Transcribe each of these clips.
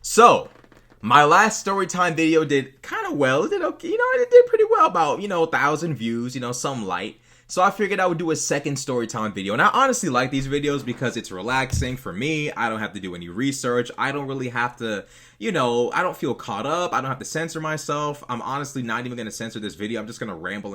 So, my last storytime video did kind of well. It did okay, it did pretty well, about 1,000 views, some light. So I figured I would do a second storytime video. And I honestly like these videos because it's relaxing for me. I don't have to do any research. I don't really have to, I don't feel caught up. I don't have to censor myself. I'm honestly not even going to censor this video. I'm just going to ramble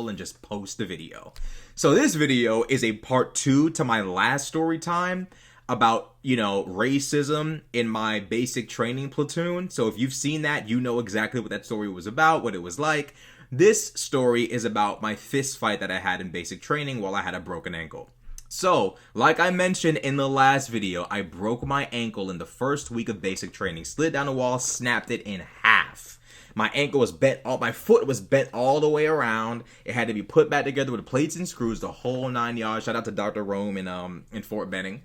and just post the video. So this video is a part 2 to my last storytime about, racism in my basic training platoon. So if you've seen that, you know exactly what that story was about, what it was like. This story is about my fist fight that I had in basic training while I had a broken ankle. So, like I mentioned in the last video, I broke my ankle in the first week of basic training. Slid down the wall, snapped it in half. My ankle was bent, my foot was bent all the way around. It had to be put back together with plates and screws, the whole 9 yards. Shout out to Dr. Rome in Fort Benning.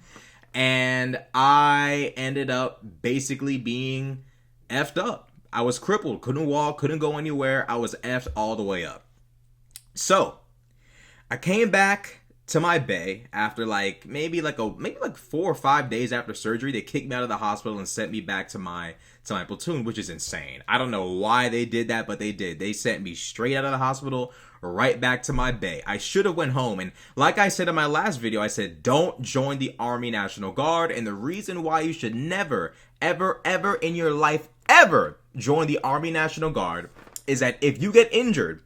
And I ended up basically being effed up. I was crippled, couldn't walk, couldn't go anywhere. I was effed all the way up. So, I came back to my bay after maybe 4 or 5 days after surgery. They kicked me out of the hospital and sent me back to my platoon, which is insane. I don't know why they did that, but they did. They sent me straight out of the hospital, right back to my bay. I should have went home, and like I said in my last video, I said don't join the Army National Guard, and the reason why you should never, ever, ever in your life, ever join the Army National Guard is that if you get injured,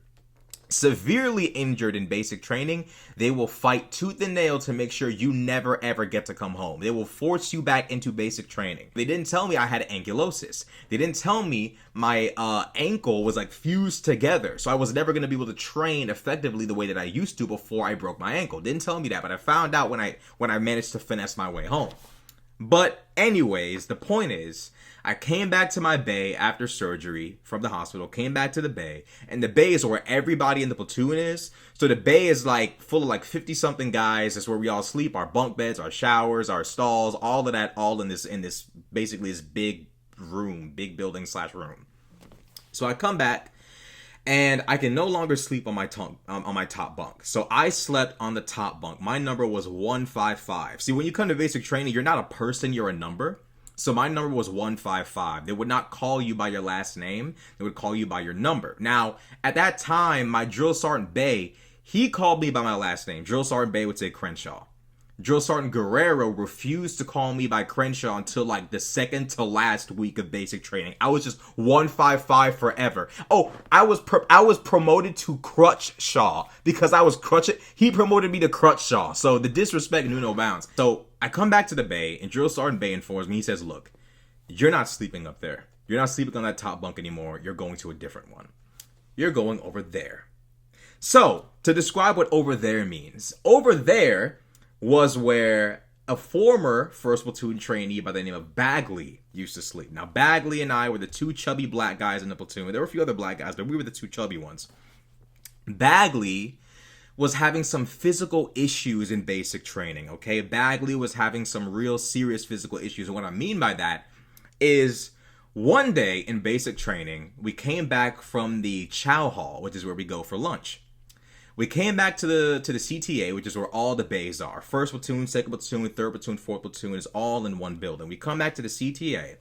severely injured in basic training, they will fight tooth and nail to make sure you never ever get to come home. They will force you back into basic training. They didn't tell me I had ankylosis. They didn't tell me my ankle was fused together, so I was never going to be able to train effectively the way that I used to before I broke my ankle. Didn't tell me that, but I found out when I managed to finesse my way home. But anyways, the point is, I came back to my bay after surgery from the hospital, came back to the bay, and the bay is where everybody in the platoon is. So the bay is full of 50-something guys. That's where we all sleep, our bunk beds, our showers, our stalls, all of that, all in this basically this big room, big building / room. So I come back, and I can no longer sleep on my top bunk. So I slept on the top bunk. My number was 155. See, when you come to basic training, you're not a person, you're a number. So my number was 155. They would not call you by your last name. They would call you by your number. Now, at that time, my Drill Sergeant Bay, he called me by my last name. Drill Sergeant Bay would say Crenshaw. Drill Sergeant Guerrero refused to call me by Crenshaw until the second to last week of basic training. I was just 155 forever. Oh, I was promoted to Crutchshaw because I was crutching. He promoted me to Crutchshaw. So the disrespect knew no bounds. So I come back to the bay, and Drill Sergeant Bay informs me. He says, "Look, you're not sleeping up there. You're not sleeping on that top bunk anymore. You're going to a different one. You're going over there." So to describe what over there means, over there was where a former 1st Platoon trainee by the name of Bagley used to sleep. Now, Bagley and I were the 2 chubby black guys in the platoon. There were a few other black guys, but we were the 2 chubby ones. Bagley was having some physical issues in basic training, okay? Bagley was having some real serious physical issues. And what I mean by that is one day in basic training, we came back from the chow hall, which is where we go for lunch. We came back to the CTA, which is where all the bays are. 1st Platoon, 2nd Platoon, 3rd Platoon, 4th Platoon is all in one building. We come back to the CTA,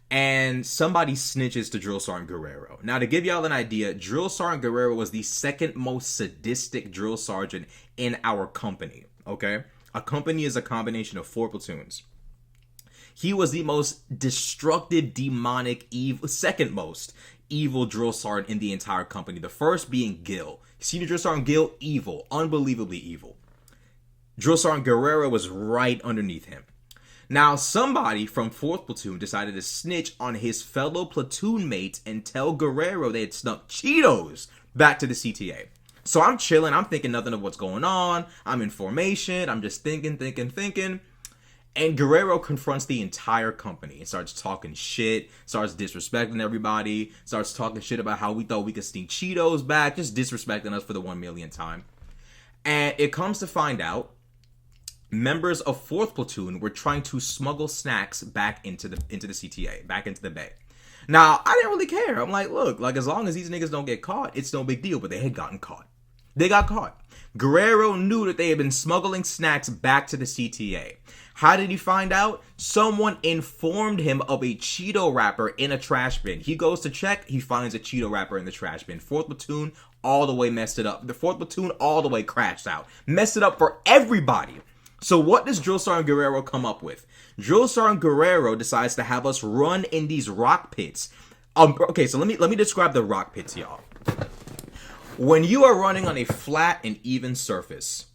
and somebody snitches to Drill Sergeant Guerrero. Now, to give y'all an idea, Drill Sergeant Guerrero was the 2nd most sadistic drill sergeant in our company, okay? A company is a combination of 4 platoons. He was the most destructive, demonic, evil, 2nd most evil drill sergeant in the entire company. The first being Gil. Senior Drill Sergeant Gil, evil. Unbelievably evil. Drill Sergeant Guerrero was right underneath him. Now, somebody from 4th Platoon decided to snitch on his fellow platoon mates and tell Guerrero they had snuck Cheetos back to the CTA. So I'm chilling. I'm thinking nothing of what's going on. I'm in formation. I'm just thinking. And Guerrero confronts the entire company and starts talking shit, starts disrespecting everybody, starts talking shit about how we thought we could sneak Cheetos back, just disrespecting us for the 1 millionth time. And it comes to find out, members of 4th Platoon were trying to smuggle snacks back into the CTA, back into the bay. Now, I didn't really care. I'm like, look, as long as these niggas don't get caught, it's no big deal, but they had gotten caught. They got caught. Guerrero knew that they had been smuggling snacks back to the CTA. How did he find out? Someone informed him of a Cheeto wrapper in a trash bin. He goes to check, he finds a Cheeto wrapper in the trash bin. 4th Platoon all the way messed it up. The 4th Platoon all the way crashed out. Messed it up for everybody. So what does Drill Sergeant Guerrero come up with? Drill Sergeant Guerrero decides to have us run in these rock pits. Okay, so let me describe the rock pits, y'all. When you are running on a flat and even surface,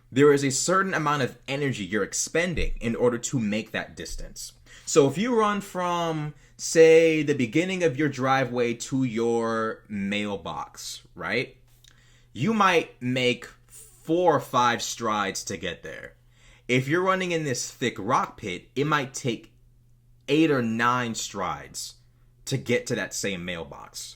there is a certain amount of energy you're expending in order to make that distance. So if you run from, say, the beginning of your driveway to your mailbox, right? You might make 4 or 5 strides to get there. If you're running in this thick rock pit, it might take 8 or 9 strides to get to that same mailbox.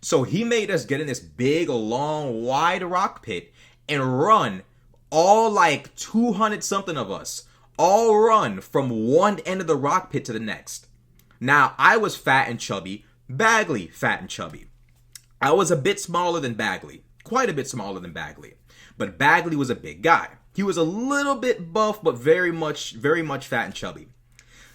So he made us get in this big, long, wide rock pit and run, all like 200 something of us, all run from one end of the rock pit to the next. Now, I was fat and chubby, Bagley fat and chubby. I was a bit smaller than Bagley, quite a bit smaller than Bagley, but Bagley was a big guy. He was a little bit buff, but very much fat and chubby.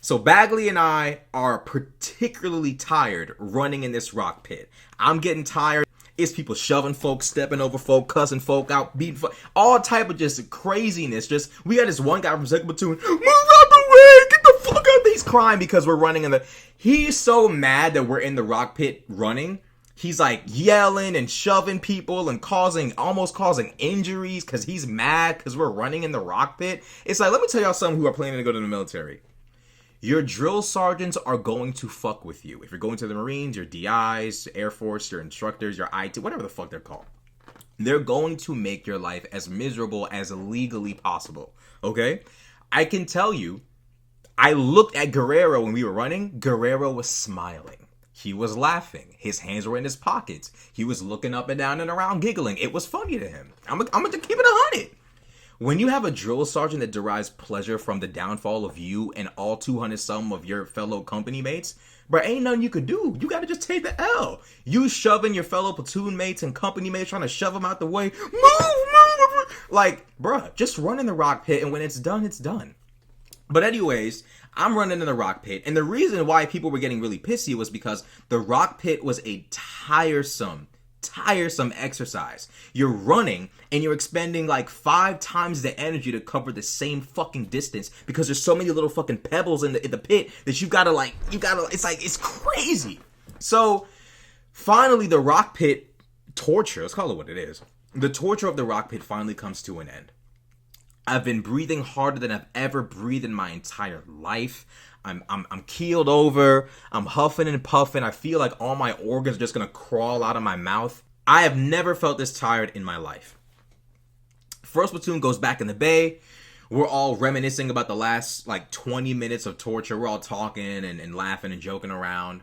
So Bagley and I are particularly tired running in this rock pit. I'm getting tired. It's people shoving folk, stepping over folk, cussing folk out, beating folk, all type of just craziness. We got this one guy from 2nd Platoon, move out the way, get the fuck out. He's crying because we're running in the... He's so mad that we're in the rock pit running. He's like yelling and shoving people and almost causing injuries because he's mad because we're running in the rock pit. It's like, let me tell y'all something who are planning to go to the military. Your drill sergeants are going to fuck with you. If you're going to the Marines, your DIs, Air Force, your instructors, your IT, whatever the fuck they're called. They're going to make your life as miserable as legally possible. Okay? I can tell you, I looked at Guerrero when we were running. Guerrero was smiling. He was laughing. His hands were in his pockets. He was looking up and down and around giggling. It was funny to him. I'm going to keep it 100. When you have a drill sergeant that derives pleasure from the downfall of you and all 200 some of your fellow company mates, bro, ain't nothing you could do. You gotta just take the L. You shoving your fellow platoon mates and company mates, trying to shove them out the way. Move. Like, bro, just run in the rock pit, and when it's done, it's done. But anyways, I'm running in the rock pit, and the reason why people were getting really pissy was because the rock pit was a tiresome exercise. You're running and you're expending like 5 times the energy to cover the same fucking distance because there's so many little fucking pebbles in the pit that it's crazy. So finally the rock pit torture, let's call it what it is. The torture of the rock pit finally comes to an end. I've been breathing harder than I've ever breathed in my entire life. I'm keeled over. I'm huffing and puffing. I feel like all my organs are just gonna crawl out of my mouth. I have never felt this tired in my life. 1st Platoon goes back in the bay. We're all reminiscing about the last like 20 minutes of torture. We're all talking and laughing and joking around.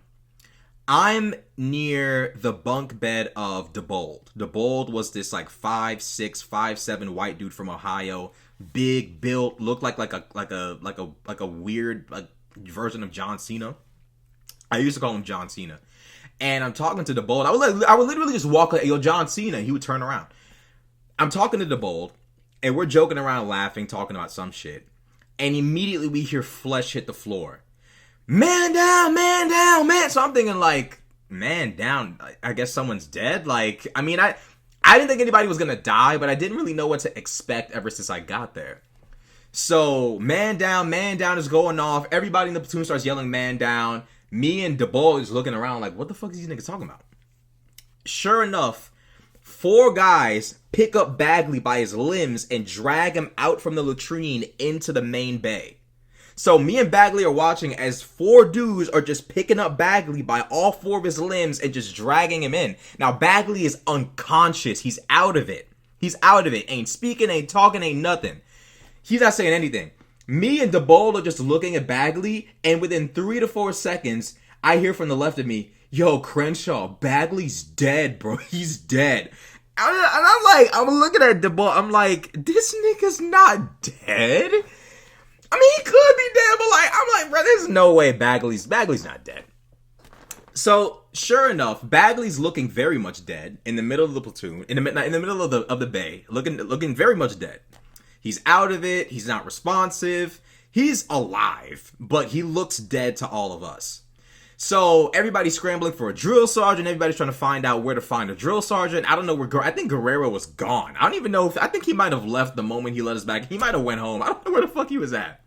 I'm near the bunk bed of DeBold. DeBold was this like 5'6", 5'7" white dude from Ohio, big built, looked like a weird version of John Cena. I used to call him John Cena. And I'm talking to DeBold. I would literally just walk like, yo, John Cena. He would turn around. I'm talking to DeBold, and we're joking around, laughing, talking about some shit. And immediately we hear flesh hit the floor. Man down, man down, man. So I'm thinking like, man down. I guess someone's dead. Like, I mean, I didn't think anybody was going to die, but I didn't really know what to expect ever since I got there. So man down is going off. Everybody in the platoon starts yelling man down. Me and DeBold is looking around like, what the fuck is these niggas talking about? Sure enough, 4 guys pick up Bagley by his limbs and drag him out from the latrine into the main bay. So me and Bagley are watching as 4 dudes are just picking up Bagley by all 4 of his limbs and just dragging him in. Now Bagley is unconscious. He's out of it. Ain't speaking, ain't talking, ain't nothing. He's not saying anything. Me and DeBold are just looking at Bagley, and within 3 to 4 seconds, I hear from the left of me, yo, Crenshaw, Bagley's dead, bro. He's dead. And I'm looking at DeBold, I'm like, this nigga's not dead? I mean, he could be dead, but I'm like, bro, there's no way Bagley's not dead. So sure enough, Bagley's looking very much dead in the middle of the platoon, in the middle of the bay, looking very much dead. He's out of it. He's not responsive. He's alive, but he looks dead to all of us. So everybody's scrambling for a drill sergeant. Everybody's trying to find out where to find a drill sergeant. I don't know where. I think Guerrero was gone. I don't even know if. I think he might have left the moment he let us back. He might have went home. I don't know where the fuck he was at.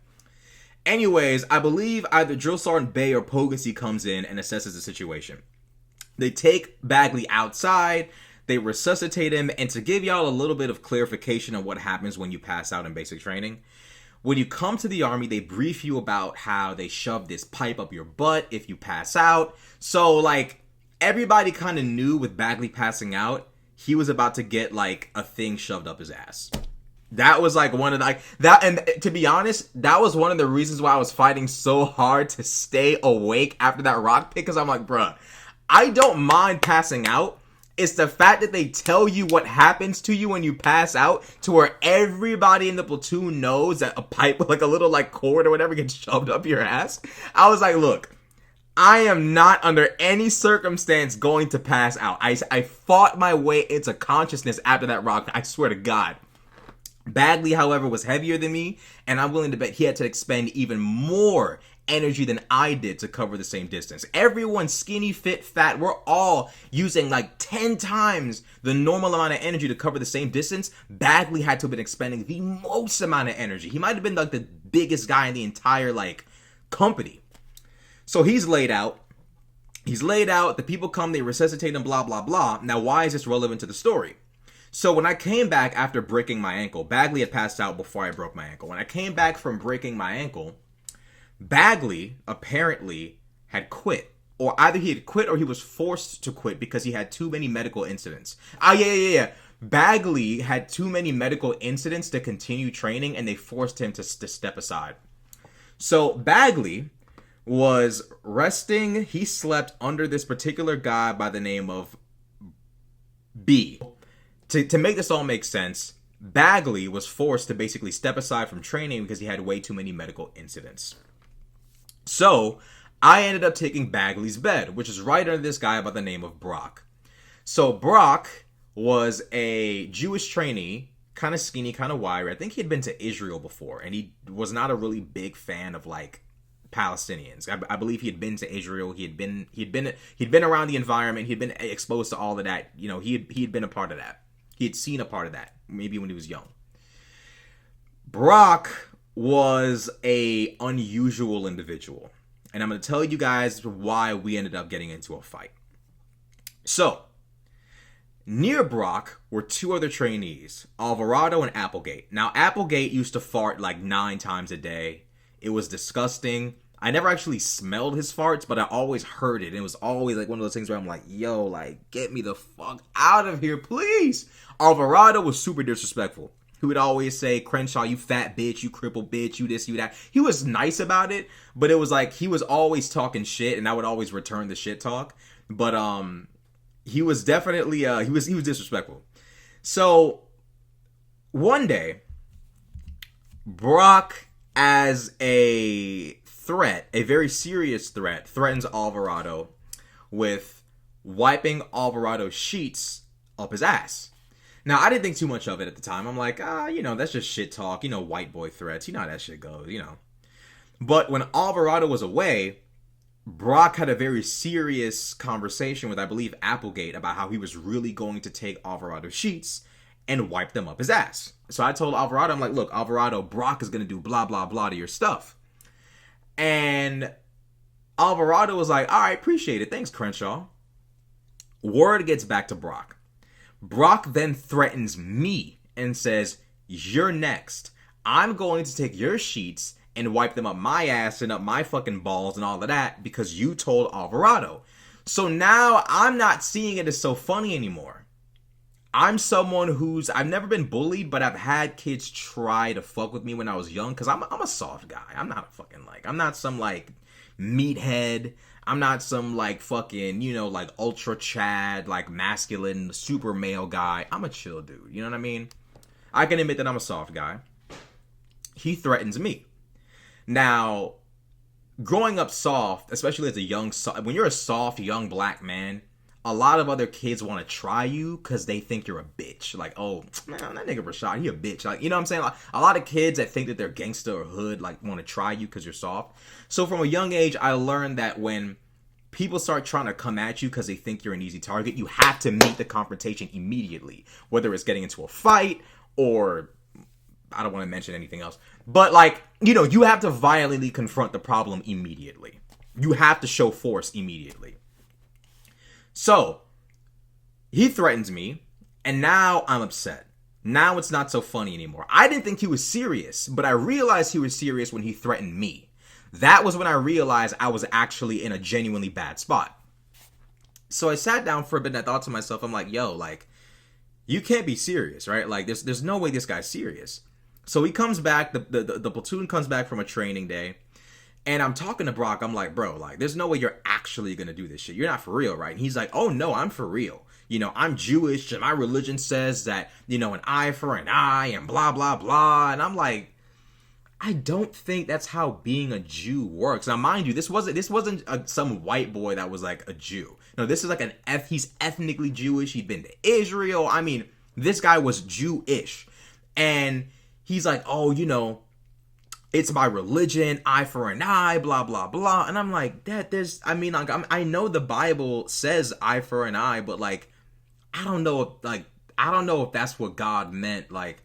Anyways, I believe either Drill Sergeant Bay or Pogacy comes in and assesses the situation. They take Bagley outside, they resuscitate him, and to give y'all a little bit of clarification on what happens when you pass out in basic training, when you come to the Army, they brief you about how they shove this pipe up your butt if you pass out. So, like, everybody kind of knew with Bagley passing out, he was about to get, like, a thing shoved up his ass. That was like one of the, like that, and to be honest, that was one of the reasons why I was fighting so hard to stay awake after that rock pick. Because I'm like, bruh, I don't mind passing out. It's the fact that they tell you what happens to you when you pass out, to where everybody in the platoon knows that a pipe, like a little like cord or whatever, gets shoved up your ass. I was like, look, I am not under any circumstance going to pass out. I fought my way into consciousness after that rock. I swear to God. Bagley, however, was heavier than me, and I'm willing to bet he had to expend even more energy than I did to cover the same distance. Everyone skinny, fit, fat, we're all using like 10 times the normal amount of energy to cover the same distance. Bagley had to have been expending the most amount of energy. He might have been like the biggest guy in the entire like company. So he's laid out. The people come, they resuscitate him, blah, blah, blah. Now, why is this relevant to the story? So when I came back after breaking my ankle, Bagley had passed out before I broke my ankle. When I came back from breaking my ankle, Bagley apparently had quit. Or either he had quit or he was forced to quit because he had too many medical incidents. Yeah. Bagley had too many medical incidents to continue training, and they forced him to step aside. So Bagley was resting. He slept under this particular guy by the name of B. To make this all make sense, Bagley was forced to basically step aside from training because he had way too many medical incidents. So I ended up taking Bagley's bed, which is right under this guy by the name of Brock. So Brock was a Jewish trainee, kind of skinny, kind of wiry. I think he had been to Israel before, and he was not a really big fan of like Palestinians. I believe he had been to Israel. He'd been around the environment. He'd been exposed to all of that. You know, he had been a part of that. He had seen a part of that, maybe when he was young. Brock was a unusual individual. And I'm going to tell you guys why we ended up getting into a fight. So, near Brock were two other trainees, Alvarado and Applegate. Now, Applegate used to fart like 9 times a day. It was disgusting. I never actually smelled his farts, but I always heard it. And it was always like one of those things where I'm like, yo, like, get me the fuck out of here, please. Alvarado was super disrespectful. He would always say, Crenshaw, you fat bitch, you crippled bitch, you this, you that. He was nice about it, but it was like he was always talking shit, and I would always return the shit talk. But he was definitely he was disrespectful. So one day, Brock, as a threat, a very serious threat, threatens Alvarado with wiping Alvarado's sheets up his ass. Now, I didn't think too much of it at the time. I'm like, that's just shit talk. White boy threats. You know how that shit goes, But when Alvarado was away, Brock had a very serious conversation with, I believe, Applegate about how he was really going to take Alvarado's sheets and wipe them up his ass. So I told Alvarado, I'm like, look, Alvarado, Brock is going to do blah, blah, blah to your stuff. And Alvarado was like, all right, appreciate it. Thanks, Crenshaw. Word gets back to Brock. Brock then threatens me and says, you're next. I'm going to take your sheets and wipe them up my ass and up my fucking balls and all of that because you told Alvarado. So now I'm not seeing it as so funny anymore. I'm someone I've never been bullied, but I've had kids try to fuck with me when I was young because I'm a soft guy. I'm not a fucking I'm not some meathead. I'm not some fucking, ultra Chad, masculine, super male guy. I'm a chill dude. You know what I mean? I can admit that I'm a soft guy. He threatens me. Now, growing up soft, especially as a when you're a soft young black man, a lot of other kids want to try you because they think you're a bitch. Like, oh man, that nigga Rashad, he a bitch. Like, you know what I'm saying? Like, a lot of kids that think that they're gangster or hood like want to try you because you're soft. So from a young age, I learned that when people start trying to come at you because they think you're an easy target, you have to meet the confrontation immediately, whether it's getting into a fight or I don't want to mention anything else. But like, you know, you have to violently confront the problem immediately. You have to show force immediately. So he threatens me and now I'm upset. Now it's not so funny anymore. I didn't think he was serious, but I realized he was serious when he threatened me. That was when I realized I was actually in a genuinely bad spot. So I sat down for a bit and I thought to myself, I'm like, yo, like, you can't be serious, right? Like, there's no way this guy's serious. So he comes back, the platoon comes back from a training day, and I'm talking to Brock. I'm like, bro, like, there's no way you're actually gonna do this shit. You're not for real, right? And he's like, oh no, I'm for real. You know, I'm Jewish, and my religion says that, you know, an eye for an eye, and blah, blah, blah. And I'm like, I don't think that's how being a Jew works. Now, mind you, this wasn't some white boy that was like a Jew. No, this is like he's ethnically Jewish. He'd been to Israel. I mean, this guy was Jewish. And he's like, oh, you know, it's my religion, eye for an eye, blah, blah, blah. And I'm like, I know the Bible says eye for an eye, but like, I don't know if that's what God meant. Like,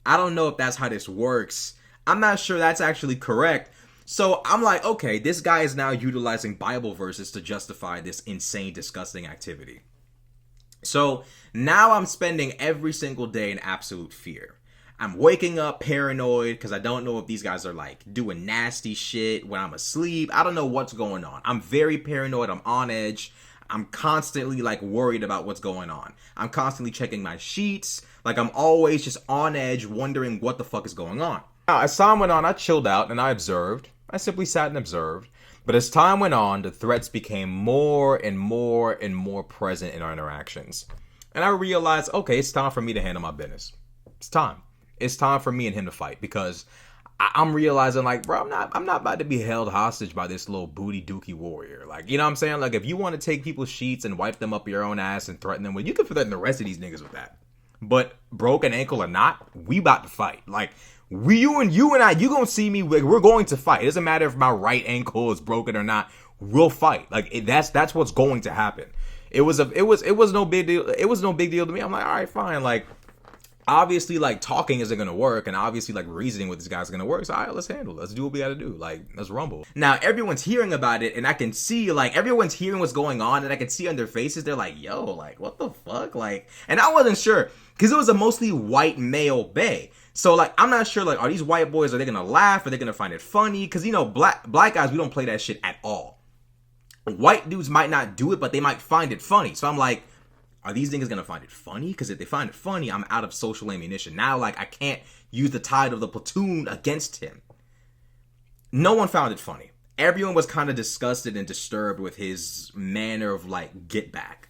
I don't know if that's how this works. I'm not sure that's actually correct. So I'm like, okay, this guy is now utilizing Bible verses to justify this insane, disgusting activity. So now I'm spending every single day in absolute fear. I'm waking up paranoid because I don't know if these guys are like doing nasty shit when I'm asleep. I don't know what's going on. I'm very paranoid. I'm on edge. I'm constantly like worried about what's going on. I'm constantly checking my sheets. Like I'm always just on edge wondering what the fuck is going on. Now, as time went on, I chilled out and I observed. I simply sat and observed. But as time went on, the threats became more and more and more present in our interactions. And I realized, okay, it's time for me to handle my business. It's time. It's time for me and him to fight because I'm realizing, like, bro, I'm not about to be held hostage by this little booty dookie warrior. Like, you know what I'm saying? Like, if you want to take people's sheets and wipe them up your own ass and threaten them with, you can threaten the rest of these niggas with that. But broken ankle or not, we about to fight. Like, you and I, you gonna see me. We're going to fight. It doesn't matter if my right ankle is broken or not. We'll fight. Like that's what's going to happen. It was no big deal. It was no big deal to me. I'm like, all right, fine. Like, obviously, like talking isn't gonna work, and obviously, like reasoning with this guy's gonna work. So, all right, let's handle it. Let's do what we gotta do. Like, let's rumble. Now, everyone's hearing about it, and I can see like everyone's hearing what's going on, and I can see on their faces they're like, yo, like what the fuck, like. And I wasn't sure because it was a mostly white male bay. So, like, I'm not sure, like, are these white boys, are they going to laugh? Are they going to find it funny? Because, you know, black guys, we don't play that shit at all. White dudes might not do it, but they might find it funny. So I'm like, are these niggas going to find it funny? Because if they find it funny, I'm out of social ammunition. Now, like, I can't use the tide of the platoon against him. No one found it funny. Everyone was kind of disgusted and disturbed with his manner of, like, get back.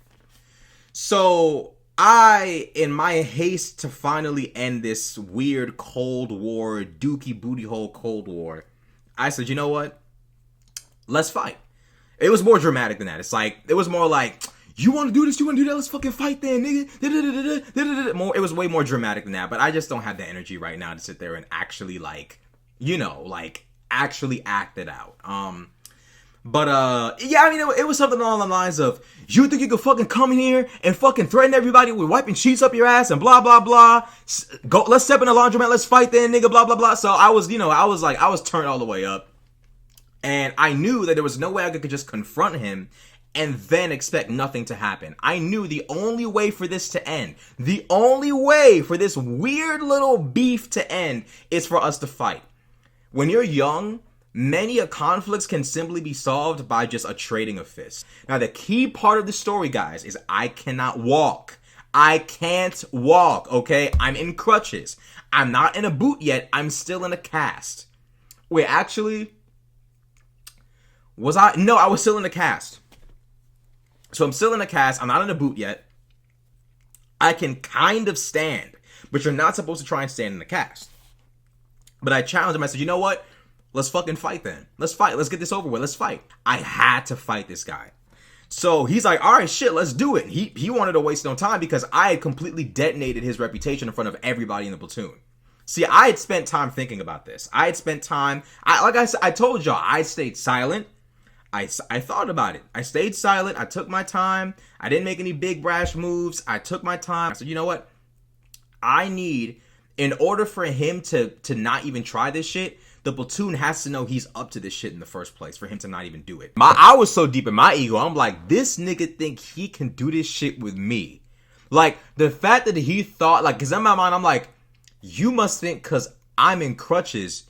So I, in my haste to finally end this weird Cold War, dookie booty hole Cold War, I said, you know what? Let's fight. It was more dramatic than that. It's like, it was more like, you want to do this? You want to do that? Let's fucking fight then, nigga. More, it was way more dramatic than that, but I just don't have the energy right now to sit there and actually, like, you know, like, actually act it out. Yeah, I mean, it was something along the lines of, you think you could fucking come in here and fucking threaten everybody with wiping sheets up your ass and blah, blah, blah. Go, let's step in the laundromat, let's fight then, nigga, blah, blah, blah. So I was turned all the way up. And I knew that there was no way I could just confront him and then expect nothing to happen. I knew the only way for this to end, the only way for this weird little beef to end is for us to fight. When you're young, many a conflicts can simply be solved by just a trading of fists. Now, the key part of the story, guys, is I cannot walk. I can't walk, okay? I'm in crutches. I'm not in a boot yet. I'm still in a cast. Wait, actually, was I? No, I was still in a cast. So I'm still in a cast. I'm not in a boot yet. I can kind of stand, but you're not supposed to try and stand in a cast. But I challenged him. I said, you know what? Let's fucking fight then. Let's fight. Let's get this over with. Let's fight. I had to fight this guy. So he's like, all right, shit, let's do it. He wanted to waste no time because I had completely detonated his reputation in front of everybody in the platoon. See, I had spent time thinking about this. I had spent time, I told y'all, I stayed silent. I thought about it. I stayed silent. I took my time. I didn't make any big brash moves. I took my time. I said, you know what? In order for him to not even try this shit, the platoon has to know he's up to this shit in the first place for him to not even do it. I was so deep in my ego. I'm like, this nigga think he can do this shit with me. Like, the fact that he thought, like, because in my mind, I'm like, you must think because I'm in crutches,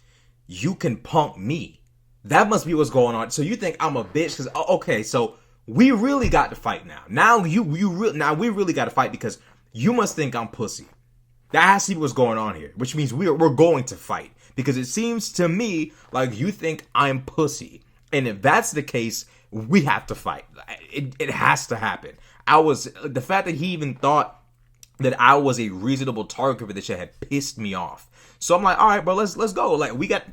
you can punk me. That must be what's going on. So you think I'm a bitch because, okay, so we really got to fight now. Now we really got to fight because you must think I'm pussy. That has to be what's going on here, which means we're going to fight. Because it seems to me like you think I'm pussy. And if that's the case, we have to fight. It has to happen. The fact that he even thought that I was a reasonable target for this shit had pissed me off. So I'm like, all right, bro, let's go. Like,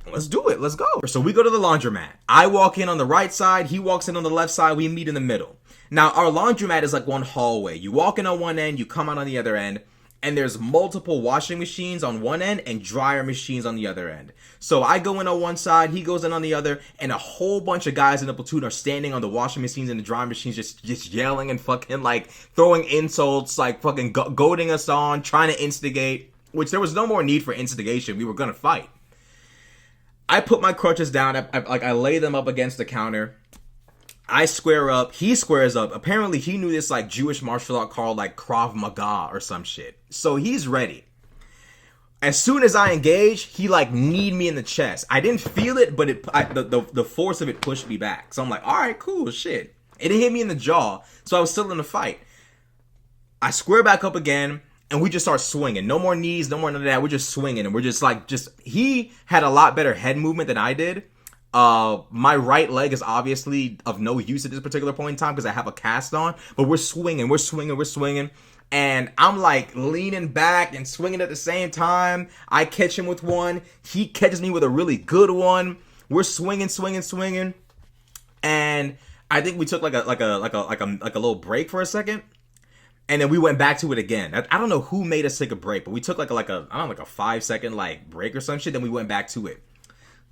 let's do it. Let's go. So we go to the laundromat. I walk in on the right side. He walks in on the left side. We meet in the middle. Now, our laundromat is like one hallway. You walk in on one end, you come out on the other end. And there's multiple washing machines on one end and dryer machines on the other end. So I go in on one side, he goes in on the other, and a whole bunch of guys in the platoon are standing on the washing machines and the dryer machines just yelling and fucking like throwing insults, like fucking goading us on, trying to instigate, which there was no more need for instigation. We were gonna fight. I put my crutches down, I lay them up against the counter. I square up, he squares up. Apparently he knew this like Jewish martial art called like Krav Maga or some shit. So he's ready. As soon as I engage, he like kneed me in the chest. I didn't feel it, but the force of it pushed me back. So I'm like, all right, cool, shit. It hit me in the jaw, so I was still in the fight. I square back up again, and we just start swinging. No more knees, no more none of that. We're just swinging, and we're just he had a lot better head movement than I did. My right leg is obviously of no use at this particular point in time because I have a cast on, but we're swinging, and I'm like leaning back and swinging at the same time. I catch him with one, he catches me with a really good one. We're swinging, and I think we took like a little break for a second, and then we went back to it again. I don't know who made us take a break, but we took like a 5-second like break or some shit. Then we went back to it.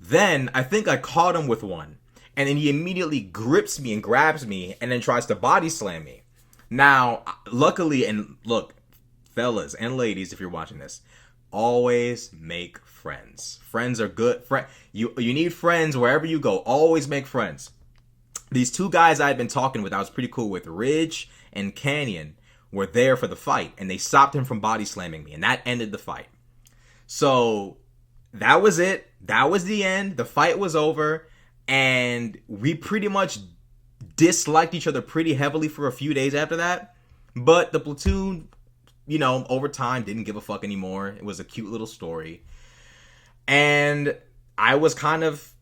Then, I think I caught him with one. And then he immediately grips me and grabs me and then tries to body slam me. Now, luckily, and look, fellas and ladies, if you're watching this, always make friends. Friends are good. You need friends wherever you go. Always make friends. These two guys I had been talking with, I was pretty cool with, Ridge and Canyon, were there for the fight. And they stopped him from body slamming me. And that ended the fight. So that was it. That was the end. The fight was over, and we pretty much disliked each other pretty heavily for a few days after that. But the platoon, over time didn't give a fuck anymore. It was a cute little story. And I was kind of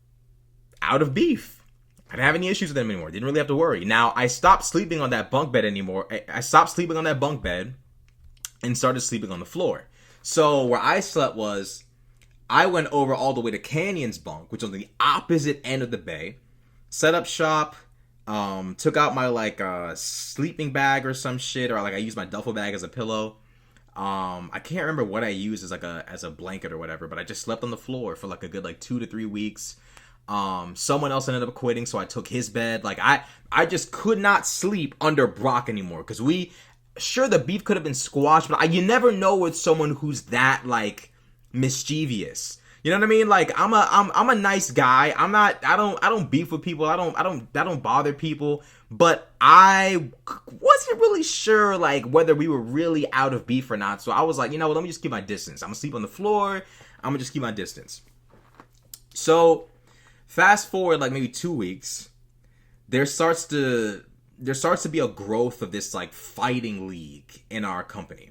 out of beef. I didn't have any issues with them anymore. Didn't really have to worry. Now, I stopped sleeping on that bunk bed anymore. I stopped sleeping on that bunk bed and started sleeping on the floor. So where I slept was, I went over all the way to Canyon's bunk, which was on the opposite end of the bay, set up shop, took out my sleeping bag or some shit, or I used my duffel bag as a pillow. I can't remember what I used as a blanket or whatever, but I just slept on the floor for a good 2 to 3 weeks. Someone else ended up quitting, so I took his bed. I just could not sleep under Brock anymore, because sure, the beef could have been squashed, but you never know with someone who's that mischievous. You know what I mean? I'm a nice guy. I don't beef with people. I don't bother people. But I wasn't really sure whether we were really out of beef or not. So I was like, let me just keep my distance. I'm gonna sleep on the floor. I'm gonna just keep my distance. So fast forward maybe 2 weeks, there starts to be a growth of this fighting league in our company.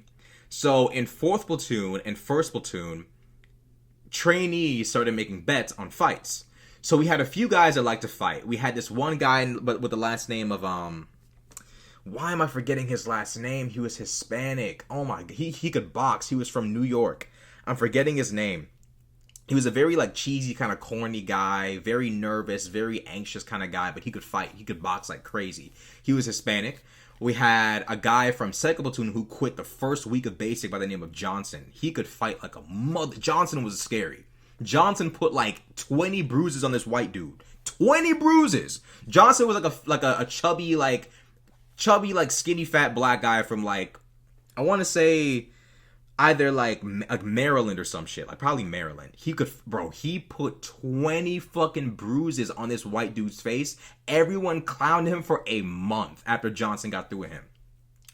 So in 4th platoon and 1st platoon, trainees started making bets on fights. So we had a few guys that liked to fight. We had this one guy, but with the last name of why am I forgetting his last name? He was Hispanic. Oh my, he could box. He was from New York. I'm forgetting his name. He was a very like cheesy kind of corny guy, very nervous, very anxious kind of guy, but he could fight. He could box like crazy. He was Hispanic. We had a guy from second platoon who quit the first week of basic by the name of Johnson. He could fight like a mother. Johnson was scary. Johnson put like 20 bruises on this white dude. 20 bruises. Johnson was like a chubby like skinny fat black guy from like, I want to say either like Maryland or some shit, like probably Maryland. He put 20 fucking bruises on this white dude's face. Everyone clowned him for a month after Johnson got through with him.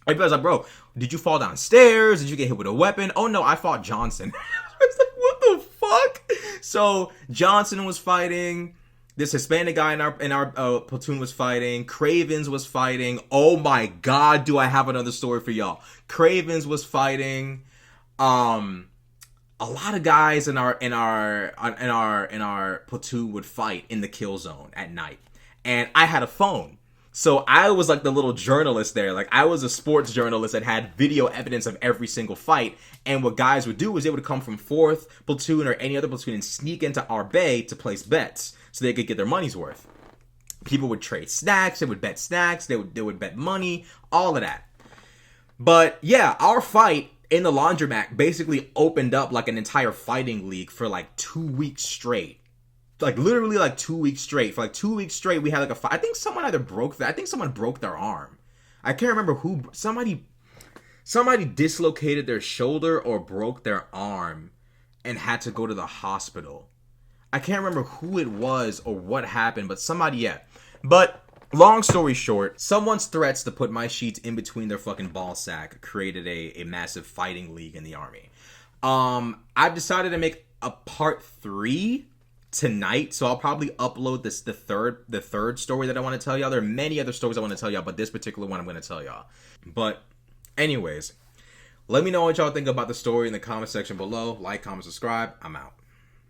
Everybody's like, bro, did you fall downstairs? Did you get hit with a weapon? Oh no, I fought Johnson. I was like, what the fuck? So Johnson was fighting. This Hispanic guy in our platoon was fighting. Cravens was fighting. Oh my god, do I have another story for y'all? Cravens was fighting. A lot of guys in our platoon would fight in the kill zone at night. And I had a phone. So I was like the little journalist there. Like I was a sports journalist that had video evidence of every single fight. And what guys would do is they would come from 4th platoon or any other platoon and sneak into our bay to place bets so they could get their money's worth. People would trade snacks. They would bet snacks. They would bet money. All of that. But yeah, our fight in the laundromat basically opened up like an entire fighting league for like 2 weeks straight. Like literally like 2 weeks straight. For like 2 weeks straight, we had like a fight. I think someone broke their arm. I can't remember who. Somebody dislocated their shoulder or broke their arm and had to go to the hospital. I can't remember who it was or what happened, but somebody, yeah. But long story short, someone's threats to put my sheets in between their fucking ball sack created a massive fighting league in the army. I've decided to make a part 3 tonight, so I'll probably upload the third story that I want to tell y'all. There are many other stories I want to tell y'all, but this particular one I'm going to tell y'all. But anyways, let me know what y'all think about the story in the comment section below. Like, comment, subscribe. I'm out.